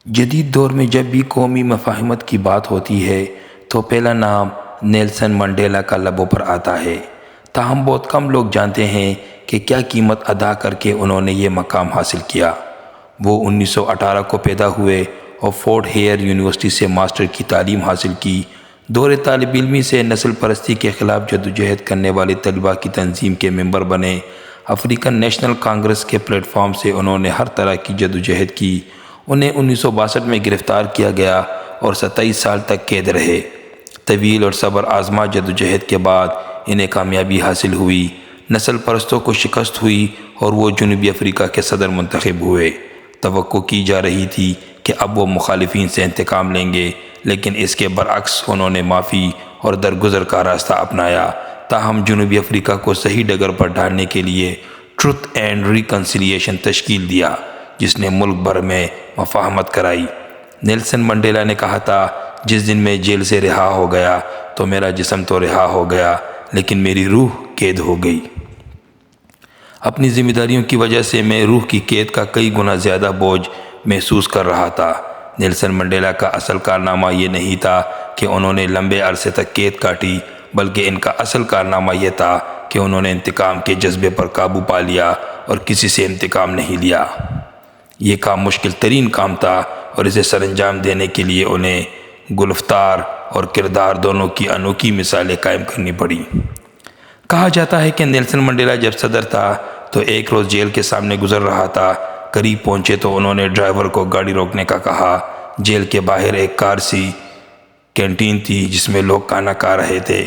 جدید دور میں جب بھی قومی مفاہمت کی بات ہوتی ہے تو پہلا نام نیلسن منڈیلا کا لبوں پر آتا ہے۔ تاہم بہت کم لوگ جانتے ہیں کہ کیا قیمت ادا کر کے انہوں نے یہ مقام حاصل کیا۔ وہ 1918 کو پیدا ہوئے اور فورٹ ہیئر یونیورسٹی سے ماسٹر کی تعلیم حاصل کی۔ دور طالب علمی سے نسل پرستی کے خلاف جدوجہد کرنے والے طلباء کی تنظیم کے ممبر بنے۔ افریقن نیشنل کانگریس کے پلیٹ فارم سے انہوں نے ہر طرح کی جدوجہد کی۔ انہیں 1962 میں گرفتار کیا گیا اور 27 سال تک قید رہے۔ طویل اور صبر آزما جدوجہد کے بعد انہیں کامیابی حاصل ہوئی، نسل پرستوں کو شکست ہوئی اور وہ جنوبی افریقہ کے صدر منتخب ہوئے۔ توقع کی جا رہی تھی کہ اب وہ مخالفین سے انتقام لیں گے، لیکن اس کے برعکس انہوں نے معافی اور درگزر کا راستہ اپنایا۔ تاہم جنوبی افریقہ کو صحیح ڈگر پر ڈالنے کے لیے ٹروتھ اینڈ ریکنسیلیشن تشکیل دیا، جس نے ملک بھر میں مفاہمت کرائی۔ نیلسن منڈیلا نے کہا تھا، جس دن میں جیل سے رہا ہو گیا تو میرا جسم تو رہا ہو گیا لیکن میری روح قید ہو گئی۔ اپنی ذمہ داریوں کی وجہ سے میں روح کی قید کا کئی گنا زیادہ بوجھ محسوس کر رہا تھا۔ نیلسن منڈیلا کا اصل کارنامہ یہ نہیں تھا کہ انہوں نے لمبے عرصے تک قید کاٹی، بلکہ ان کا اصل کارنامہ یہ تھا کہ انہوں نے انتقام کے جذبے پر قابو پا لیا اور کسی سے انتقام نہیں لیا۔ یہ کام مشکل ترین کام تھا اور اسے سر انجام دینے کے لیے انہیں گلفتار اور کردار دونوں کی انوکھی مثالیں قائم کرنی پڑی۔ کہا جاتا ہے کہ نیلسن منڈیلا جب صدر تھا تو ایک روز جیل کے سامنے گزر رہا تھا۔ قریب پہنچے تو انہوں نے ڈرائیور کو گاڑی روکنے کا کہا۔ جیل کے باہر ایک کار سی کینٹین تھی جس میں لوگ کھانا کھا رہے تھے۔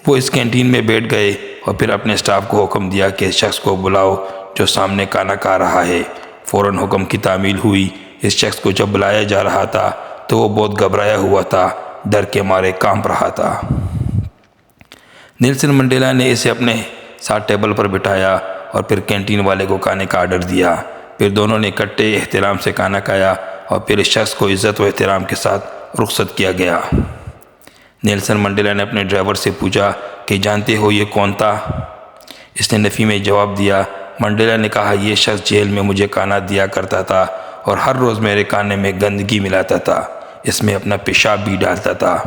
وہ اس کینٹین میں بیٹھ گئے اور پھر اپنے سٹاف کو حکم دیا کہ اس شخص کو بلاؤ جو سامنے کھانا کھا رہا ہے۔ فوراً حکم کی تعمیل ہوئی۔ اس شخص کو جب بلایا جا رہا تھا تو وہ بہت گھبرایا ہوا تھا، ڈر کے مارے کانپ رہا تھا۔ نیلسن منڈیلا نے اسے اپنے ساتھ ٹیبل پر بٹھایا اور پھر کینٹین والے کو کھانے کا آرڈر دیا۔ پھر دونوں نے اکٹھے احترام سے کھانا کھایا اور پھر اس شخص کو عزت و احترام کے ساتھ رخصت کیا گیا۔ نیلسن منڈیلا نے اپنے ڈرائیور سے پوچھا کہ جانتے ہو یہ کون تھا؟ اس نے نفی میں جواب دیا۔ منڈیلا نے کہا، یہ شخص جیل میں مجھے کھانا دیا کرتا تھا اور ہر روز میرے کھانے میں گندگی ملاتا تھا، اس میں اپنا پیشاب بھی ڈالتا تھا۔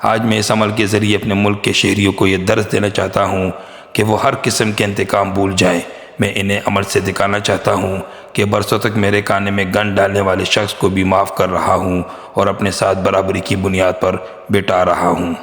آج میں اس عمل کے ذریعے اپنے ملک کے شہریوں کو یہ درس دینا چاہتا ہوں کہ وہ ہر قسم کے انتقام بھول جائیں۔ میں انہیں عمل سے دکھانا چاہتا ہوں کہ برسوں تک میرے کھانے میں گند ڈالنے والے شخص کو بھی معاف کر رہا ہوں اور اپنے ساتھ برابری کی بنیاد پر بٹھا رہا ہوں۔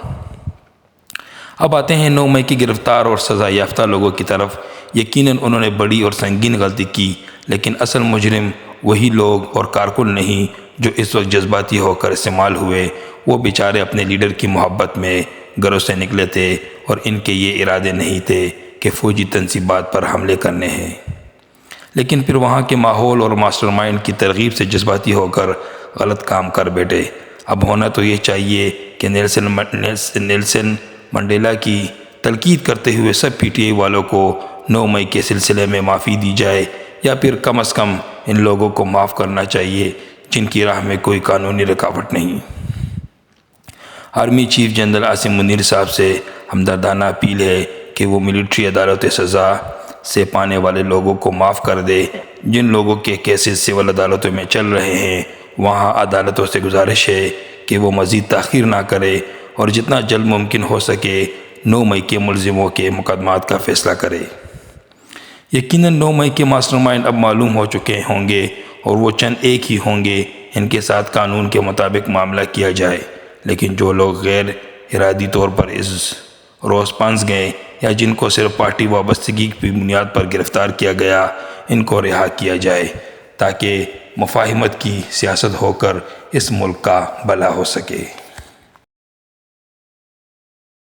اب آتے ہیں 9 مئی کی گرفتار اور سزا یافتہ لوگوں کی طرف۔ یقیناً انہوں نے بڑی اور سنگین غلطی کی، لیکن اصل مجرم وہی لوگ اور کارکن نہیں جو اس وقت جذباتی ہو کر استعمال ہوئے۔ وہ بیچارے اپنے لیڈر کی محبت میں گھروں سے نکلے تھے اور ان کے یہ ارادے نہیں تھے کہ فوجی تنصیبات پر حملے کرنے ہیں، لیکن پھر وہاں کے ماحول اور ماسٹر مائنڈ کی ترغیب سے جذباتی ہو کر غلط کام کر بیٹھے۔ اب ہونا تو یہ چاہیے کہ نیلسن منڈیلا کی تنقید کرتے ہوئے سب پی ٹی آئی والوں کو 9 مئی کے سلسلے میں معافی دی جائے، یا پھر کم از کم ان لوگوں کو معاف کرنا چاہیے جن کی راہ میں کوئی قانونی رکاوٹ نہیں۔ Army chief general Asim Munir صاحب سے ہمدردانہ اپیل ہے کہ وہ ملٹری عدالت سزا سے پانے والے لوگوں کو معاف کر دے۔ جن لوگوں کے کیسز سول عدالتوں میں چل رہے ہیں وہاں عدالتوں سے گزارش ہے کہ وہ مزید تاخیر نہ کرے اور جتنا جلد ممکن ہو سکے 9 مئی کے ملزموں کے مقدمات کا فیصلہ کرے۔ یقیناً 9 مئی کے ماسٹر مائنڈ اب معلوم ہو چکے ہوں گے اور وہ چند ایک ہی ہوں گے۔ ان کے ساتھ قانون کے مطابق معاملہ کیا جائے، لیکن جو لوگ غیر ارادی طور پر اس روز پھنس گئے یا جن کو صرف پارٹی وابستگی کی بنیاد پر گرفتار کیا گیا، ان کو رہا کیا جائے تاکہ مفاہمت کی سیاست ہو کر اس ملک کا بھلا ہو سکے۔